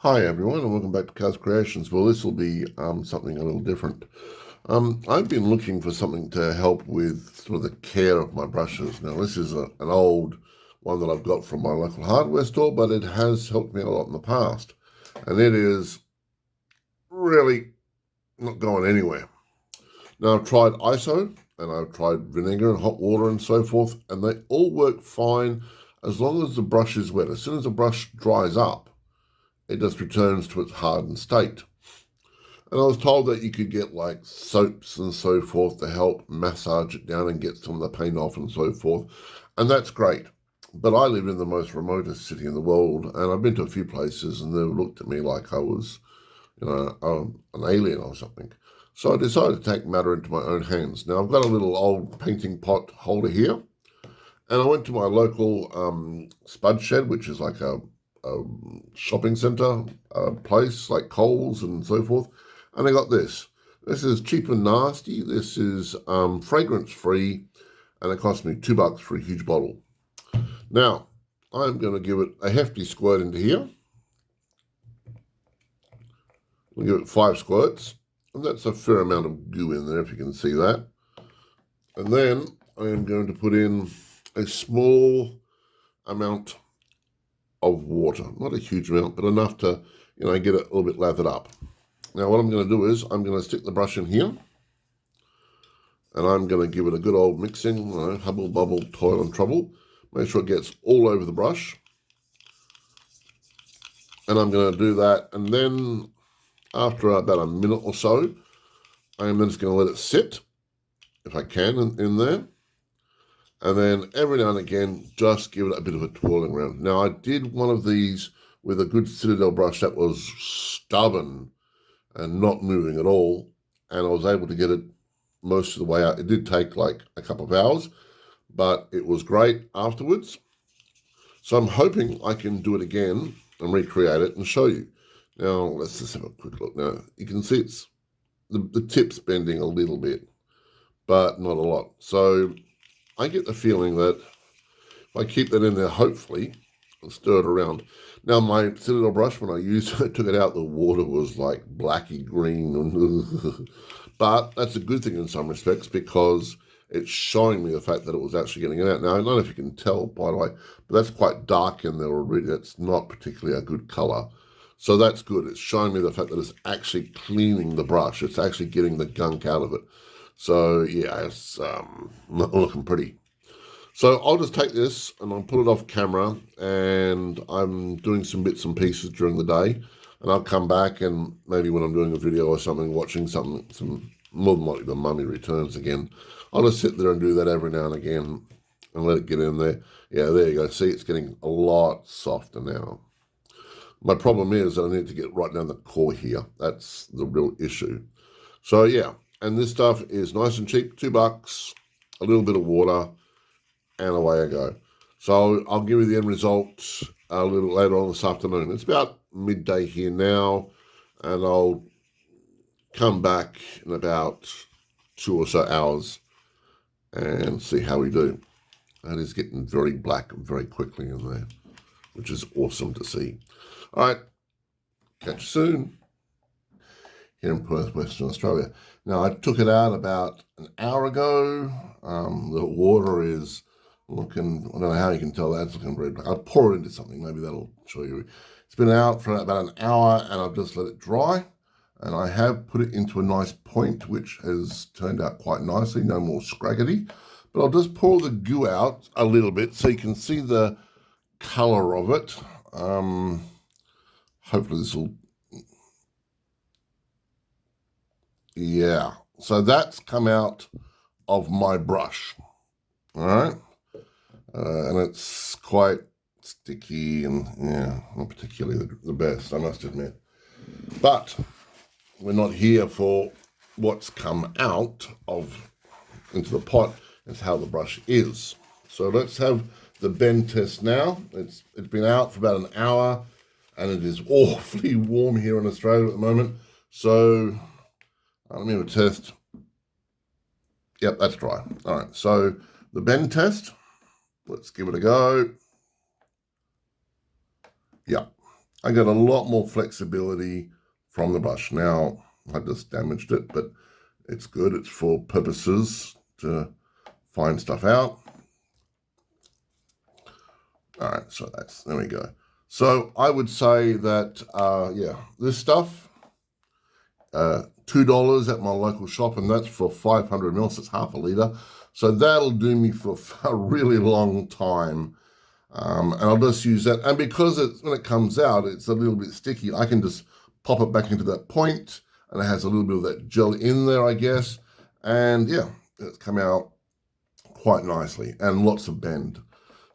Hi everyone, and welcome back to Cars Creations. Well, this will be something a little different. I've been looking for something to help with sort of the care of my brushes. Now, this is an old one that I've got from my local hardware store, but it has helped me a lot in the past. And it is really not going anywhere. Now, I've tried ISO, and I've tried vinegar and hot water and so forth, and they all work fine as long as the brush is wet. As soon as the brush dries up, it just returns to its hardened state. And I was told that you could get like soaps and so forth to help massage it down and get some of the paint off and so forth. And that's great. But I live in the most remotest city in the world, and I've been to a few places and they've looked at me like I was, an alien or something. So I decided to take matter into my own hands. Now I've got a little old painting pot holder here, and I went to my local spud shed, which is like a shopping centre place like Coles and so forth, and I got this. This is cheap and nasty. This is fragrance free, and it cost me $2 for a huge bottle. Now I'm going to give it a hefty squirt into here. We'll give it 5 squirts, and that's a fair amount of goo in there, if you can see that. And then I am going to put in a small amount of water, not a huge amount, but enough to, get it a little bit lathered up. Now what I'm going to do is I'm going to stick the brush in here, and I'm going to give it a good old mixing, hubble, bubble, toil and trouble. Make sure it gets all over the brush. And I'm going to do that, and then after about a minute or so, I'm then just going to let it sit, if I can, in there. And then every now and again, just give it a bit of a twirling around. Now, I did one of these with a good Citadel brush that was stubborn and not moving at all, and I was able to get it most of the way out. It did take like a couple of hours, but it was great afterwards. So I'm hoping I can do it again and recreate it and show you. Now, let's just have a quick look. Now, you can see it's the tip's bending a little bit, but not a lot. So I get the feeling that if I keep that in there, hopefully, and stir it around. Now, my Citadel brush, when I used it, took it out, the water was like blacky green. But that's a good thing in some respects, because it's showing me the fact that it was actually getting it out. Now, I don't know if you can tell, by the way, but that's quite dark in there already. That's not particularly a good color. So that's good. It's showing me the fact that it's actually cleaning the brush. It's actually getting the gunk out of it. So, yeah, it's not looking pretty. So I'll just take this and I'll put it off camera, and I'm doing some bits and pieces during the day, and I'll come back, and maybe when I'm doing a video or something, watching something, some more than likely the Mummy Returns again, I'll just sit there and do that every now and again and let it get in there. Yeah, there you go. See, it's getting a lot softer now. My problem is that I need to get right down the core here. That's the real issue. So yeah, and this stuff is nice and cheap, $2, a little bit of water, and away I go. So I'll give you the end result a little later on this afternoon. It's about midday here now, and I'll come back in about 2 or so hours and see how we do. That is getting very black very quickly in there, which is awesome to see. All right, catch you soon here in Perth, Western Australia. Now, I took it out about an hour ago. The water is looking, I don't know how you can tell that, it's looking very black. I'll pour it into something, maybe that'll show you. It's been out for about an hour, and I've just let it dry, and I have put it into a nice point, which has turned out quite nicely, no more scraggity. But I'll just pour the goo out a little bit so you can see the color of it. Hopefully this will, yeah. So that's come out of my brush, all right? And it's quite sticky and, yeah, not particularly the best, I must admit. But we're not here for what's come out of into the pot. It's how the brush is. So let's have the bend test now. It's been out for about an hour, and it is awfully warm here in Australia at the moment. So let me have a test. Yep, that's dry. All right, so the bend test, let's give it a go. Yeah, I get a lot more flexibility from the brush. Now, I just damaged it, but it's good. It's for purposes to find stuff out. All right, so there we go. So I would say that, yeah, this stuff, $2 at my local shop, and that's for 500 mils, it's half a litre. So that'll do me for a really long time. And I'll just use that. And because when it comes out, it's a little bit sticky, I can just pop it back into that point, and it has a little bit of that gel in there, I guess. And yeah, it's come out quite nicely and lots of bend.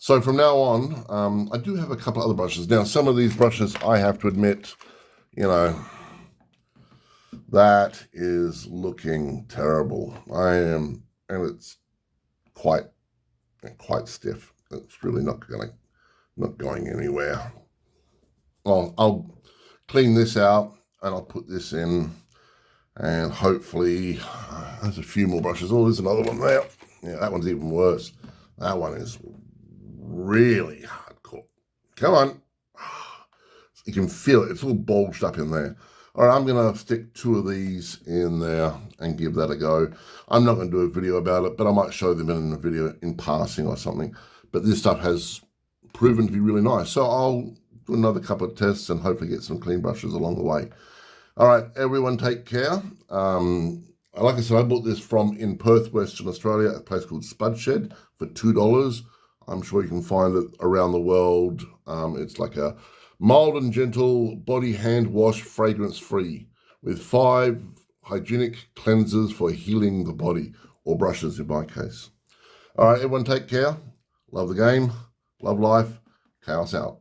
So from now on, I do have a couple other brushes. Now, some of these brushes, I have to admit, you know, that is looking terrible. And it's quite stiff. It's really not going anywhere. Well, I'll clean this out and I'll put this in, and hopefully there's a few more brushes. Oh, there's another one there. Yeah, that one's even worse. That one is really hardcore. Come on. You can feel it. It's all bulged up in there. All right, I'm going to stick 2 of these in there and give that a go. I'm not going to do a video about it, but I might show them in a video in passing or something. But this stuff has proven to be really nice. So I'll do another couple of tests and hopefully get some clean brushes along the way. All right, everyone take care. Like I said, I bought this in Perth, Western Australia, a place called Spud Shed for $2. I'm sure you can find it around the world. It's like a mild and gentle body hand wash, fragrance-free, with 5 hygienic cleansers for healing the body, or brushes in my case. All right, everyone take care. Love the game. Love life. Chaos out.